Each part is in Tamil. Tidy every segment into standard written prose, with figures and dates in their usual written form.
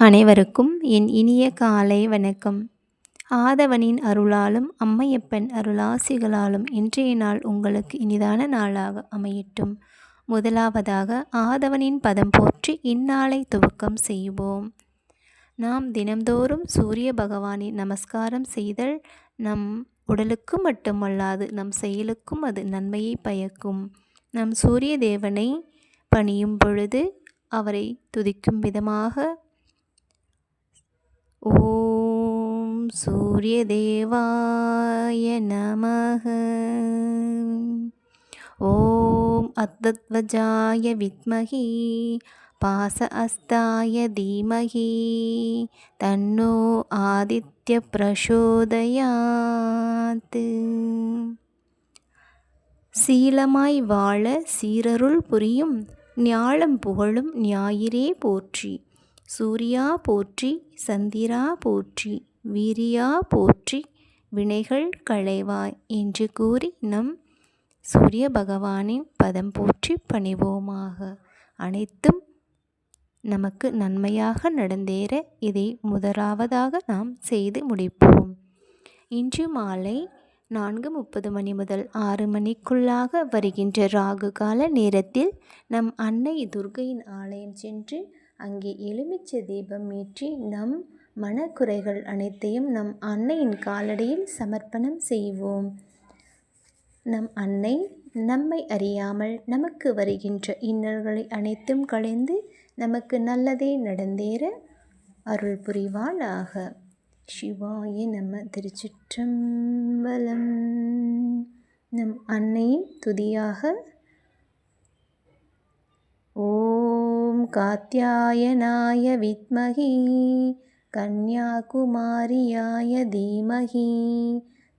அனைவருக்கும் என் இனிய காலை வணக்கம். ஆதவனின் அருளாலும் அம்மையப்பன் அருளாசிகளாலும் இன்றைய நாள் உங்களுக்கு இனிதான நாளாக அமையட்டும். முதலாவதாக ஆதவனின் பதம் போற்றி இந்நாளை துவக்கம் செய்வோம். நாம் தினம்தோறும் சூரிய பகவானின் நமஸ்காரம் செய்தல் நம் உடலுக்கு மட்டுமல்லாது நம் செயலுக்கும் அது நன்மையை பயக்கும். நம் சூரிய தேவனை பணியும் பொழுது அவரை துதிக்கும் விதமாக ஓம் சூரிய தேவாய நமக, ஓம் அத்தத்வஜாய வித்மஹி பாச அஸ்தாய தீமஹி தன்னோ ஆதித்ய பிரசோதயாத். சீலமாய் வாழ சீரருள் புரியும் ஞாலம் புகழும் ஞாயிறே போற்றி. சூர்யா போற்றி, சந்திரா போற்றி, வீரியா போற்றி, வினைகள் களைவாய் என்று கூறி நம் சூரிய பகவானின் பதம் போற்றி பணிவோமாக. அனைத்தும் நமக்கு நன்மையாக நடந்தேற இதை முதலாவதாக நாம் செய்து முடிப்போம். இன்று மாலை 4:30 மணி முதல் 6 மணிக்குள்ளாக வருகின்ற ராகு கால நேரத்தில் நம் அன்னை துர்க்கையின் ஆலயம் சென்று அங்கே எலுமிச்சை தீபம் ஏற்றி நம் மனக்குறைகள் அனைத்தையும் நம் அன்னையின் காலடியில் சமர்ப்பணம் செய்வோம். நம் அன்னை நம்மை அறியாமல் நமக்கு வருகின்ற இன்னல்களை அனைத்தும் களைந்து நமக்கு நல்லதே நடந்தேற அருள் புரிவாளாக. சிவாய நம. திருச்சிற்றம்பலம். நம் அன்னையின் துதியாக ஓம் காத்யாயனாய வித்மஹி கன்யாகுமாரியாய தீமஹி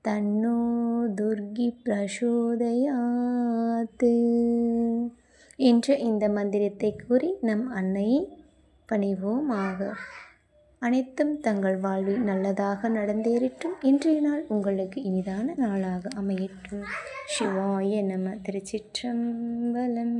தன்னோ துர்கி பிரசோதயாத் என்ற இந்த மந்திரத்தை கூறி நம் அன்னையை பணிவோமாக. அனைத்தும் தங்கள் வாழ்வில் நல்லதாக நடந்தேறட்டும். இன்றைய நாள் உங்களுக்கு இனிதான நாளாக அமையட்டும். சிவாய நம. திருச்சிற்றம்பலம்.